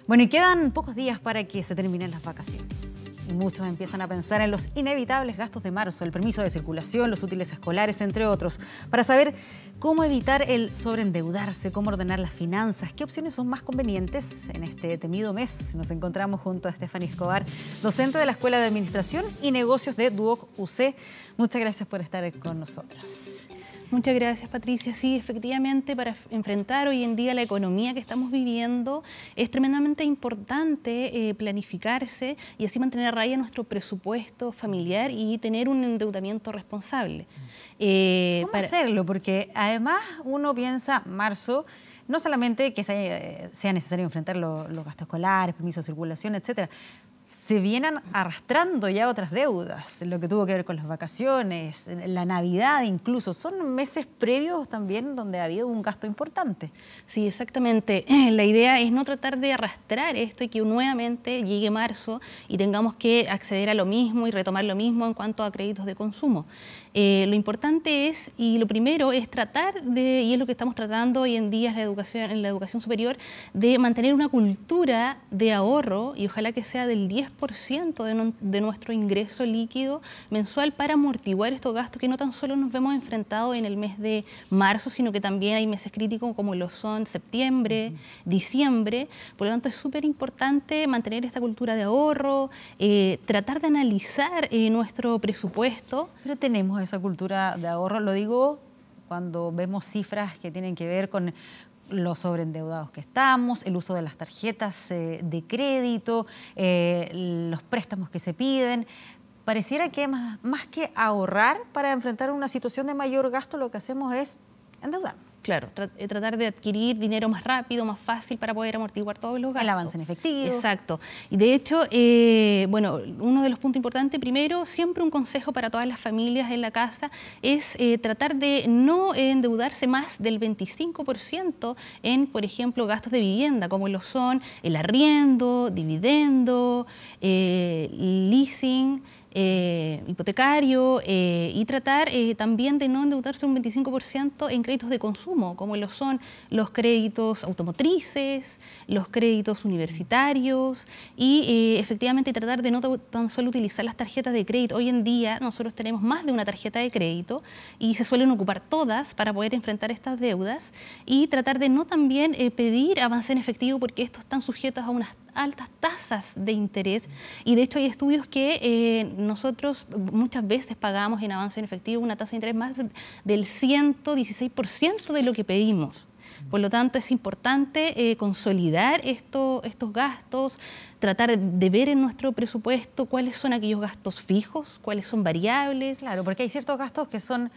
Bueno, y quedan pocos días para que se terminen las vacaciones. Y muchos empiezan a pensar en los inevitables gastos de marzo, el permiso de circulación, los útiles escolares, entre otros, para saber cómo evitar el sobreendeudarse, cómo ordenar las finanzas, qué opciones son más convenientes. En este temido mes nos encontramos junto a Stephanie Escobar, docente de la Escuela de Administración y Negocios de Duoc UC. Muchas gracias por estar con nosotros. Muchas gracias, Patricia. Sí, efectivamente, para enfrentar hoy en día la economía que estamos viviendo, es tremendamente importante planificarse y así mantener a raya nuestro presupuesto familiar y tener un endeudamiento responsable. ¿Cómo hacerlo? Porque además uno piensa, marzo, no solamente que sea necesario enfrentar los gastos escolares, permiso de circulación, etcétera. Se vienen arrastrando ya otras deudas, lo que tuvo que ver con las vacaciones, la Navidad incluso. Son meses previos también donde ha habido un gasto importante. Sí, exactamente. La idea es no tratar de arrastrar esto y que nuevamente llegue marzo y tengamos que acceder a lo mismo y retomar lo mismo en cuanto a créditos de consumo. Lo importante es, y lo primero es tratar de, y es lo que estamos tratando hoy en día en la educación superior, de mantener una cultura de ahorro y ojalá que sea del 10% de nuestro ingreso líquido mensual para amortiguar estos gastos que no tan solo nos vemos enfrentados en el mes de marzo, sino que también hay meses críticos como lo son septiembre, diciembre. Por lo tanto, es súper importante mantener esta cultura de ahorro, tratar de analizar nuestro presupuesto. Pero tenemos esa cultura de ahorro, lo digo cuando vemos cifras que tienen que ver con los sobreendeudados que estamos, el uso de las tarjetas de crédito, los préstamos que se piden. Pareciera que más que ahorrar para enfrentar una situación de mayor gasto, lo que hacemos es endeudarnos. Claro, tratar de adquirir dinero más rápido, más fácil para poder amortiguar todos los gastos. El avance en efectivo. Exacto. Y de hecho, bueno, uno de los puntos importantes, primero, siempre un consejo para todas las familias en la casa es tratar de no endeudarse más del 25% en, por ejemplo, gastos de vivienda, como lo son el arriendo, dividendo, leasing, hipotecario y tratar también de no endeudarse un 25% en créditos de consumo, como lo son los créditos automotrices, los créditos universitarios y efectivamente tratar de no tan solo utilizar las tarjetas de crédito. Hoy en día nosotros tenemos más de una tarjeta de crédito y se suelen ocupar todas para poder enfrentar estas deudas y tratar de no también pedir avance en efectivo porque estos están sujetos a unas altas tasas de interés y de hecho hay estudios que nosotros muchas veces pagamos en avance en efectivo una tasa de interés más del 116% de lo que pedimos. Por lo tanto, es importante consolidar estos gastos, tratar de ver en nuestro presupuesto cuáles son aquellos gastos fijos, cuáles son variables. Claro, porque hay ciertos gastos que son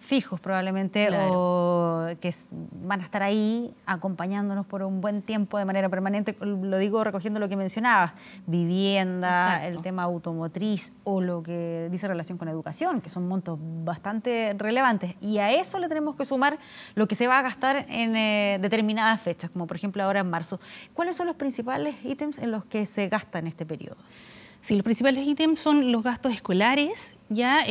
fijos probablemente, claro, o que van a estar ahí acompañándonos por un buen tiempo de manera permanente. Lo digo recogiendo lo que mencionabas, vivienda, exacto, el tema automotriz o lo que dice relación con educación, que son montos bastante relevantes. Y a eso le tenemos que sumar lo que se va a gastar en determinadas fechas, como por ejemplo ahora en marzo. ¿Cuáles son los principales ítems en los que se gasta en este periodo? Sí, los principales ítems son los gastos escolares, ya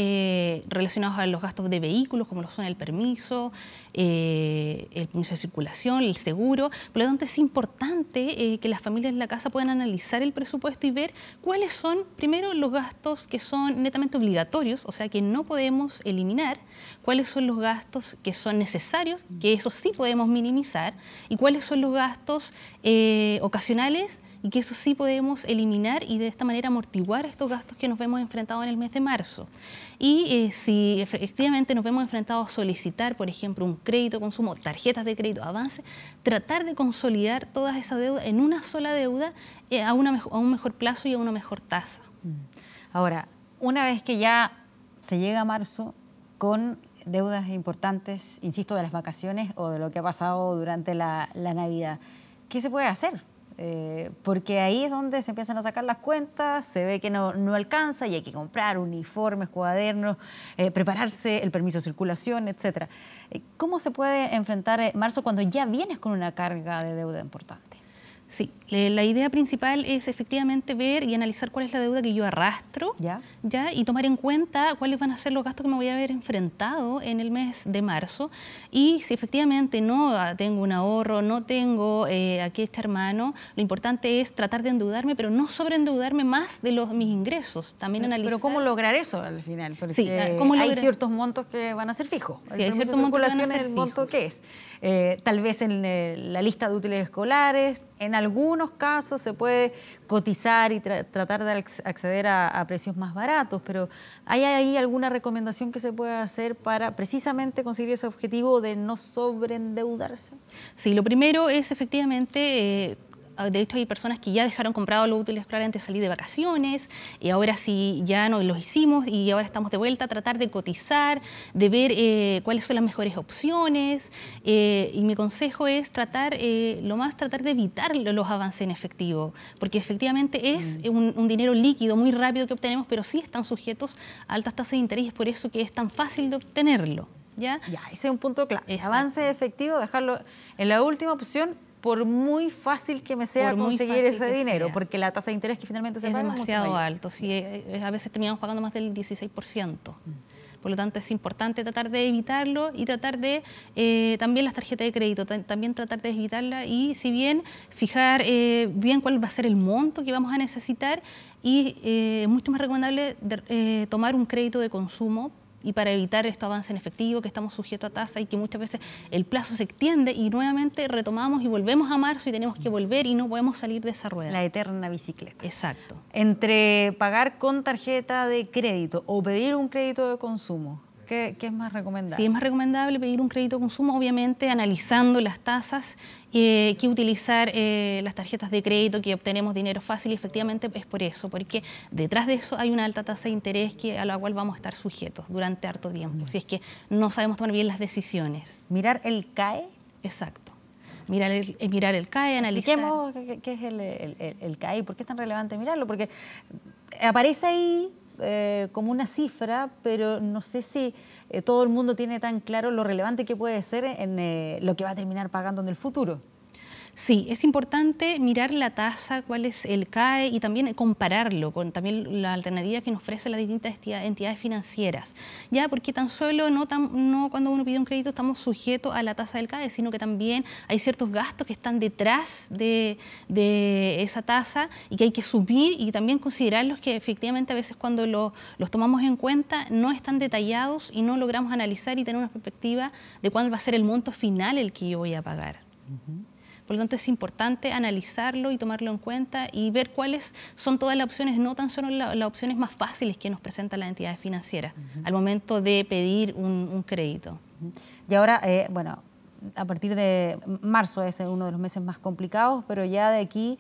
relacionados a los gastos de vehículos, como lo son el permiso de circulación, el seguro. Por lo tanto, es importante que las familias en la casa puedan analizar el presupuesto y ver cuáles son, primero, los gastos que son netamente obligatorios, o sea, que no podemos eliminar, cuáles son los gastos que son necesarios, que eso sí podemos minimizar, y cuáles son los gastos ocasionales, y que eso sí podemos eliminar y de esta manera amortiguar estos gastos que nos vemos enfrentados en el mes de marzo. Y si efectivamente nos vemos enfrentados a solicitar, por ejemplo, un crédito de consumo, tarjetas de crédito, avance, tratar de consolidar todas esas deudas en una sola deuda a un mejor plazo y a una mejor tasa. Ahora, una vez que ya se llega a marzo con deudas importantes, insisto, de las vacaciones o de lo que ha pasado durante la Navidad, ¿qué se puede hacer? Porque ahí es donde se empiezan a sacar las cuentas, se ve que no alcanza y hay que comprar uniformes, cuadernos, prepararse el permiso de circulación, etc. ¿Cómo se puede enfrentar marzo cuando ya vienes con una carga de deuda importante? Sí, la idea principal es efectivamente ver y analizar cuál es la deuda que yo arrastro, ¿ya? Y tomar en cuenta cuáles van a ser los gastos que me voy a haber enfrentado en el mes de marzo. Y si efectivamente no tengo un ahorro, no tengo a qué echar mano, lo importante es tratar de endeudarme, pero no sobreendeudarme más de mis ingresos. También analizar... Pero ¿cómo lograr eso al final? Porque sí, hay ciertos montos que van a ser fijos. Sí, hay ciertos montos que van a ser el monto que es. Tal vez en la lista de útiles escolares, en algunos casos se puede cotizar y tratar de acceder a precios más baratos, pero ¿hay ahí alguna recomendación que se pueda hacer para precisamente conseguir ese objetivo de no sobreendeudarse? Sí, lo primero es efectivamente... de hecho, hay personas que ya dejaron comprado los útiles escolares antes de salir de vacaciones y ahora sí ya no los hicimos y ahora estamos de vuelta a tratar de cotizar, de ver cuáles son las mejores opciones y mi consejo es tratar de evitar los avances en efectivo, porque efectivamente es un dinero líquido muy rápido que obtenemos, pero sí están sujetos a altas tasas de interés y es por eso que es tan fácil de obtenerlo. Ya, ese es un punto clave. Avance efectivo, dejarlo en la última opción, por muy fácil que me sea conseguir ese dinero, porque la tasa de interés que finalmente se paga es demasiado alto. Sí, a veces terminamos pagando más del 16%. Por lo tanto, es importante tratar de evitarlo y tratar de, también las tarjetas de crédito, también tratar de evitarla y si bien fijar bien cuál va a ser el monto que vamos a necesitar y es mucho más recomendable tomar un crédito de consumo y para evitar estos avances en efectivo, que estamos sujetos a tasa y que muchas veces el plazo se extiende y nuevamente retomamos y volvemos a marzo y tenemos que volver y no podemos salir de esa rueda. La eterna bicicleta. Exacto. Entre pagar con tarjeta de crédito o pedir un crédito de consumo, ¿qué es más recomendable? Sí, es más recomendable pedir un crédito de consumo, obviamente analizando las tasas, que utilizar las tarjetas de crédito, que obtenemos dinero fácil y efectivamente es por eso, porque detrás de eso hay una alta tasa de interés a la cual vamos a estar sujetos durante harto tiempo, si es que no sabemos tomar bien las decisiones. ¿Mirar el CAE? Exacto. Mirar el CAE, analizar... Expliquemos qué es el CAE y por qué es tan relevante mirarlo, porque aparece ahí como una cifra, pero no sé si todo el mundo tiene tan claro lo relevante que puede ser en lo que va a terminar pagando en el futuro. Sí, es importante mirar la tasa, cuál es el CAE y también compararlo con también la alternativa que nos ofrecen las distintas entidades financieras. Ya, porque tan solo no cuando uno pide un crédito estamos sujetos a la tasa del CAE, sino que también hay ciertos gastos que están detrás de esa tasa y que hay que subir y también considerarlos que efectivamente a veces cuando los tomamos en cuenta no están detallados y no logramos analizar y tener una perspectiva de cuál va a ser el monto final el que yo voy a pagar. Por lo tanto, es importante analizarlo y tomarlo en cuenta y ver cuáles son todas las opciones, no tan solo las opciones más fáciles que nos presentan las entidades financieras al momento de pedir un crédito. Y ahora, bueno, a partir de marzo es uno de los meses más complicados, pero ya de aquí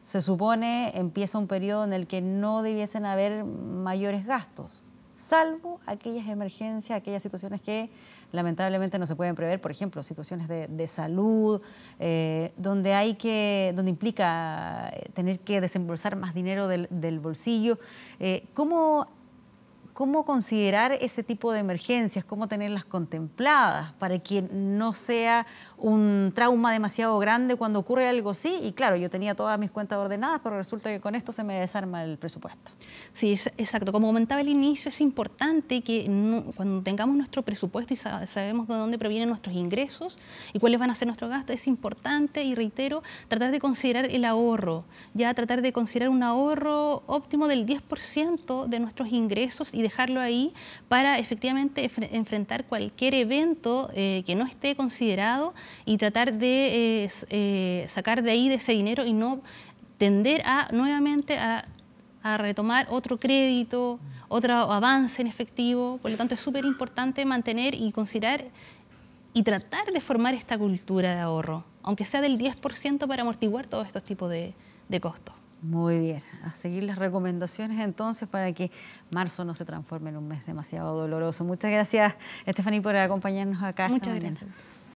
se supone empieza un periodo en el que no debiesen haber mayores gastos, salvo aquellas emergencias, aquellas situaciones que lamentablemente no se pueden prever, por ejemplo, situaciones de salud, donde implica tener que desembolsar más dinero del bolsillo. ¿Cómo considerar ese tipo de emergencias? ¿Cómo tenerlas contempladas para que no sea un trauma demasiado grande cuando ocurre algo así? Y claro, yo tenía todas mis cuentas ordenadas, pero resulta que con esto se me desarma el presupuesto. Sí, exacto. Como comentaba al inicio, es importante que cuando tengamos nuestro presupuesto y sabemos de dónde provienen nuestros ingresos y cuáles van a ser nuestros gastos, es importante, y reitero, tratar de considerar el ahorro, ya tratar de considerar un ahorro óptimo del 10% de nuestros ingresos y dejarlo ahí para efectivamente enfrentar cualquier evento que no esté considerado y tratar de sacar de ahí de ese dinero y no tender nuevamente a retomar otro crédito, otro avance en efectivo. Por lo tanto, es súper importante mantener y considerar y tratar de formar esta cultura de ahorro, aunque sea del 10% para amortiguar todos estos tipos de costos. Muy bien, a seguir las recomendaciones entonces para que marzo no se transforme en un mes demasiado doloroso. Muchas gracias, Estefanía, por acompañarnos acá esta mañana. Muchas gracias.